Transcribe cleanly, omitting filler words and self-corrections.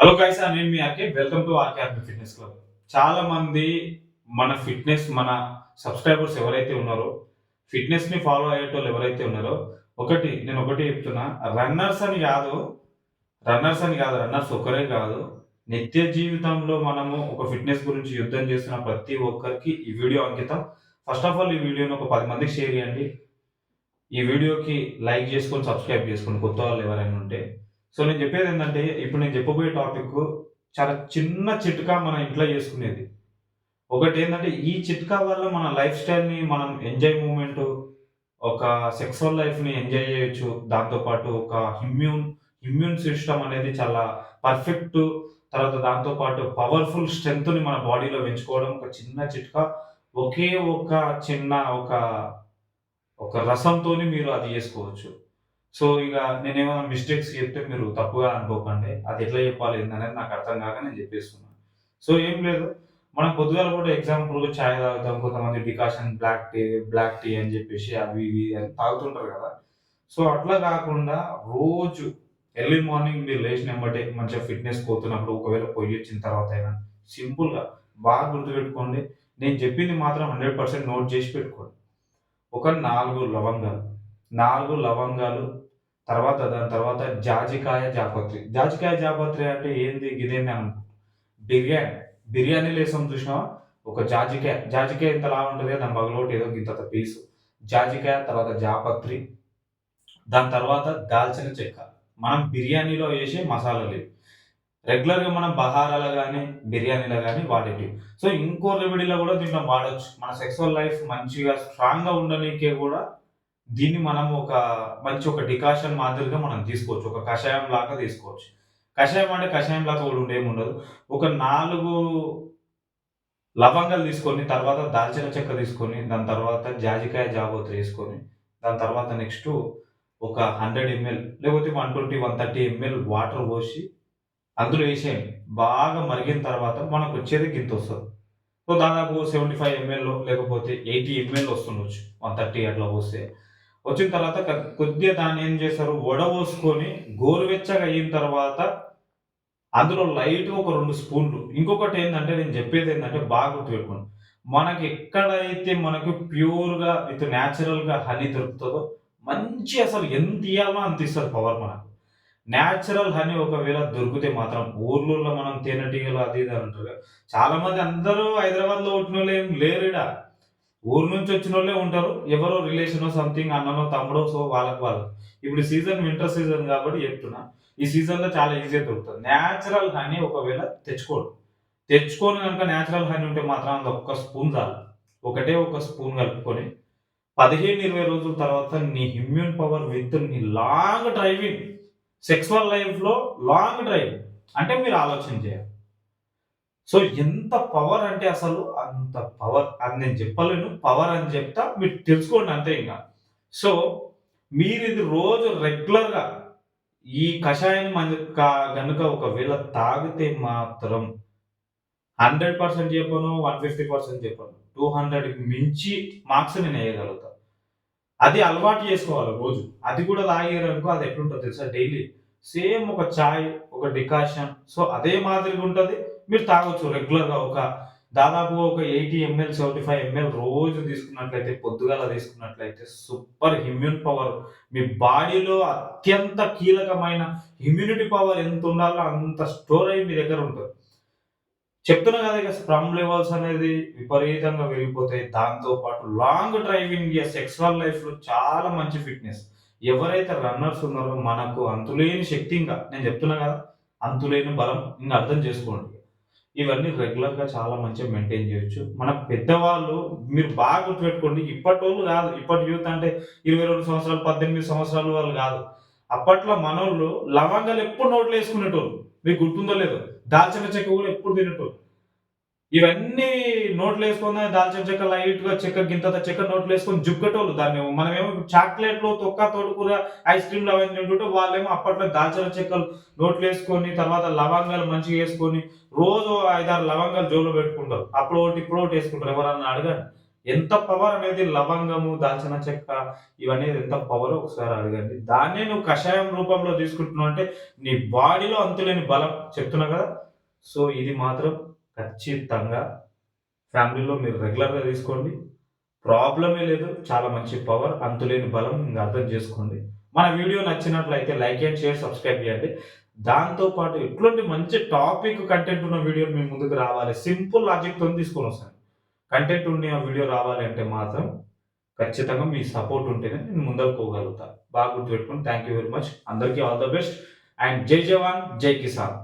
Hello guys, నేను మీ RK. Welcome to RK army fitness club. చాలా మంది మన సబ్స్క్రైబర్స్ ఎవరైతే ఉన్నారో, ఫిట్నెస్ ని ఫాలో అయ్యేటోళ్ళు ఎవరైతే ఉన్నారో, నేను ఒకటి చెప్తున్నా. రన్నర్స్ అని కాదు, రన్నర్స్ ఒక్కరే కాదు. నిత్య జీవితంలో మనము ఒక ఫిట్నెస్ గురించి యుద్ధం చేస్తున్న ప్రతి ఒక్కరికి ఈ వీడియో అంకితం. ఫస్ట్ ఆఫ్ ఆల్ ఈ వీడియోని ఒక 10 మందికి షేర్ చేయండి. ఈ వీడియోకి లైక్ చేసుకొని, సబ్స్క్రైబ్ చేసుకోండి కొత్త వాళ్ళు ఎవరైనా ఉంటే. సో నేను చెప్పేది ఏంటంటే, ఇప్పుడు నేను చెప్పబోయే టాపిక్ చాలా చిన్న చిట్కా మన ఇంట్లో చేసుకునేది. ఒకటేందంటే, ఈ చిట్కా వల్ల మన లైఫ్ స్టైల్‌ని మనం ఎంజాయ్ మూవ్‌మెంట్, ఒక సెక్సువల్ లైఫ్‌ని ఎంజాయ్ చేయొచ్చు. దాంతో పాటు ఒక ఇమ్యూన్ సిస్టమ్ అనేది చాలా పర్ఫెక్ట్. తర్వాత దాంతో పాటు పవర్‌ఫుల్ స్ట్రెంగ్త్‌ని మన బాడీలో పెంచుకోవడం ఒక చిన్న చిట్కా. ఒకే ఒక చిన్న ఒక ఒక రసంతోని మీరు అది చేసుకోవచ్చు. సో, ఇగ నేనేమైనా మిస్టేక్స్ చెప్తే మీరు తప్పుగా అనుకోకండి. అది ఎట్లా చెప్పాలి ఏందనేది నాకు అర్థం కాక నేను చెప్పేస్తున్నాను. సో, ఏం లేదు. మనం పొద్దుగాల పూట ఎగ్జాంపుల్‌గా చాయ్ తాగుతాం. కొంతమంది డికాషన్ బ్లాక్ టీ అని చెప్పేసి అవి ఇవి అని తాగుతుంటారు కదా! సో, అట్లా కాకుండా రోజు ఎర్లీ మార్నింగ్ మీరు లేచిన ఎంబటే మంచిగా ఫిట్‌నెస్‌కి పోతున్నప్పుడు ఒకవేళ పోయొచ్చిన తర్వాత అయినా సింపుల్‌గా బాగా గుర్తుపెట్టుకోండి. నేను చెప్పింది మాత్రం 100% నోట్ చేసి పెట్టుకోండి. ఒక 4 లవంగాలు. 4 లవంగాలు. దాని తర్వాత జాజికాయ, జాపత్రి. జాజికాయ, జాపత్రి అంటే ఏంది గిదేంది అని బిర్యానీ. బిర్యానీలో ఏస్తాం చూసినావా? ఒక జాజికాయ ఇంత లావుంటది. దాని పగలగొట్టి ఏదో గింతంత పీసు. జాజికాయ, తర్వాత జాపత్రి, దాని తర్వాత దాల్చిన చెక్క. మనం బిర్యానీలో ఏసే మసాలాలివి. రెగ్యులర్‌గా మనం బహారాలో గాని, బిర్యానీలో గాని వాడేటివి. సో, ఇంకో రెమెడీలో గూడా దీంట్లో వాడొచ్చు. మన సెక్సువల్ లైఫ్ మంచిగా స్ట్రాంగ్‌గా ఉండనీకే గూడా దీన్ని మనం ఒక డికాషన్ మాదిరిగా మనం తీసుకోవచ్చు. ఒక కషాయం లాగా తీసుకోవచ్చు. కషాయం అంటే కషాయం లాగా గూడా ఏముండదు. ఒక 4 లవంగాలు తీసుకొని, తర్వాత దాల్చిన చెక్క తీసుకొని, దాని తర్వాత జాజికాయ, జాపత్రి ఏసుకొని, దాని తర్వాత నెక్స్టు ఒక 100 ఎంఎల్ లేకపోతే 120, 130 ఎంఎల్ వాటర్ పోసి అందులో ఏసేయండి. బాగా మరిగిన తర్వాత మనకొచ్చేది గింతొస్తది. సో, దాదాపు 75 ఎంఎల్లో లేకపోతే 80 ఎంఎల్ వస్తుండొచ్చు. 130 అట్లా పోస్తే. వచ్చిన తర్వాత కొద్దిగా దాన్నేం చేస్తారు, వడబోసుకొని గోరువెచ్చగా అయిన తర్వాత అందులో లైట్‌గా ఒక 2 స్పూన్లు. ఇంకొకటేందంటే నేను చెప్పేదేందంటే బాగా గుర్తుపెట్టుకోండి. మనకెక్కడైతే మనకు ప్యూర్‌గా నేచురల్‌గా హనీ దొరుకుతదో మంచి అసలు ఎంతియ్యాలనో అంత ఇస్తది పవర్ మనకు. నేచురల్ హనీ ఒకవేళ దొరికితే మాత్రం ఊర్లల్లో మనం తేనెటీగలు అది ఇది అంటారు కదా! చాలామంది అందరూ హైదరాబాద్‌లో పుట్టినోళ్ళు ఏం లేరీడ. ఊరు నుంచి వచ్చినోళ్ళే ఉంటారు. ఎవరో రిలేషనో సంథింగ్ అన్ననో, తమ్ముడో సో వాళ్ళకి. ఇప్పుడు సీజన్ వింటర్ సీజన్ కాబట్టి చెప్తున్నా. ఈ సీజన్‌లో చాలా ఈజీగా దొరుకుతది. నేచురల్ హనీ ఒకవేళ తెచ్చుకోండి. తెచ్చుకొని గనుక నేచురల్ హనీ ఉంటే మాత్రం అందులో ఒక్క స్పూన్ చాలు. ఒకటే ఒక స్పూన్ కలుపుకొని 15, 20 రోజుల తర్వాత నీ ఇమ్యూన్ పవర్ విత్ నీ లాంగ్ డ్రైవింగ్ సెక్సువల్ లైఫ్‌లో లాంగ్ డ్రైవ్ అంటే మీరు ఆలోచన చేయాలి. సో, ఎంత పవర్ అంటే అసలు అంత పవర్. అది నేను చెప్పలేను. పవర్ అని చెప్తా. మీరు తెలుసుకోండి అంతే ఇంగ. సో, మీరిది రోజు రెగ్యులర్‌గా ఈ కషాయం గనుక ఒకవేళ తాగితే మాత్రం 100% చెప్పను, 150% చెప్పను. 200కి మించి మార్క్స్ నేనేయగలుగుతా. అది అలవాటు చేసుకోవాలి రోజు. అది కూడా తాగారనుకో అది ఎట్లుంటదో తెలుసా డైలీ. సేమ్ ఒక చాయ్, ఒక డికాషన్ సో, అదే మాదిరిగా ఉంటది. మీరు తాగొచ్చు రెగ్యులర్‌గా దాదాపు ఒక 80 ఎంఎల్, 75 ఎంఎల్ రోజు తీసుకున్నట్లయితే, పొద్దుగాల తీసుకున్నట్లయితే సూపర్ ఇమ్యూన్ పవర్ మీ బాడీలో అత్యంత కీలకమైన ఇమ్యూనిటీ పవర్ ఎంతుండాలో అంత స్టోర్ అయ్యి మీ దగ్గర ఉంటది. చెప్తున్నా కదా! ఇక స్పర్మ్ లెవెల్స్ అనేది విపరీతంగా పెరిగిపోతాయి. దాంతో పాటు లాంగ్ డ్రైవింగ్ సెక్సువల్ లైఫ్‌లో చాలా మంచి ఫిట్‌నెస్. ఎవరైతే రన్నర్స్ ఉన్నారో మనకు అంతులేని శక్తి నేను చెప్తున్నా కదా! అంతులేని బలం అర్థం చేసుకోండి. ఇవన్నీ రెగ్యులర్‌గా చాలా మంచిగా మెయింటైన్ చేయొచ్చు. మన పెద్దవాళ్ళు మీరు బాగా గుర్తుపెట్టుకోండి. ఇప్పటోళ్ళు కాదు. ఇప్పటి యూత్ అంటే 22 సంవత్సరాలు, 18 సంవత్సరాల వాళ్ళు కాదు. అప్పట్లో మనోళ్ళు లవంగాలు ఎప్పుడు నోట్లో ఏసుకునేటోళ్ళు. మీకు గుర్తుందో లేదో? దాల్చిన చెక్క కూడా ఎప్పుడు తినేటోళ్ళు. ఇవన్నీ నోట్లేసుకొని దాల్చిన చెక్క లైట్‌గా గింతంత చెక్క నోట్లేసుకొని జుగ్గటోళ్ళు దాన్ని. మనమేమో చాక్లేట్‌లు, తొక్క, తోటకూర, ఐస్ క్రీమ్‌లు అవన్నీ తింటుంటే వాళ్ళేమో అప్పట్లో దాల్చిన చెక్కలు నోట్లేసుకొని, తర్వాత లవంగాలు మంచిగా యేసుకొని, రోజు 5, 6 లవంగాలు జోబులో పెట్టుకుంటారు. అప్పుడోటి, ఇప్పుడోటి యేసుకుంటారు. ఎవరన్నా అడగండి. ఎంత పవర్ అనేది లవంగము, దాల్చిన చెక్క ఇవనేది ఎంత పవరో ఒకసారి అడగండి. దాన్నే నువ్వు కషాయం రూపంలో తీసుకుంటున్నావు అంటే నీ బాడీలో అంతులేని బలం చెప్తున్నా కదా! సో, ఇది మాత్రం ఖచ్చితంగా ఫ్యామిలీలో మీరు రెగ్యులర్‌గా తీసుకోండి. ప్రాబ్లమే లేదు. చాలా మంచి పవర్, అంతులేని బలం ఇంగ అర్థం చేసుకోండి. మన వీడియో నచ్చినట్లయితే లైక్ అండ్ షేర్, సబ్స్క్రైబ్ చేయండి. దాంతో పాటు ఇట్లాంటి మంచి టాపిక్ కంటెంట్ ఉన్న వీడియోలు మీ ముందుకు రావాలి. సింపుల్ లాజిక్‌తోని తీసుకొనొస్తాను. కంటెంట్ ఉన్న వీడియో రావాలి అంటే మాత్రం ఖచ్చితంగా మీ సపోర్ట్ ఉంటేనే నేను ముందరకు పోగలుగుతా. బాగా గుర్తుపెట్టుకోండి. Thank you very much. అందరికీ ఆల్ ద బెస్ట్ అండ్ జై జవాన్, జై కిసాన్.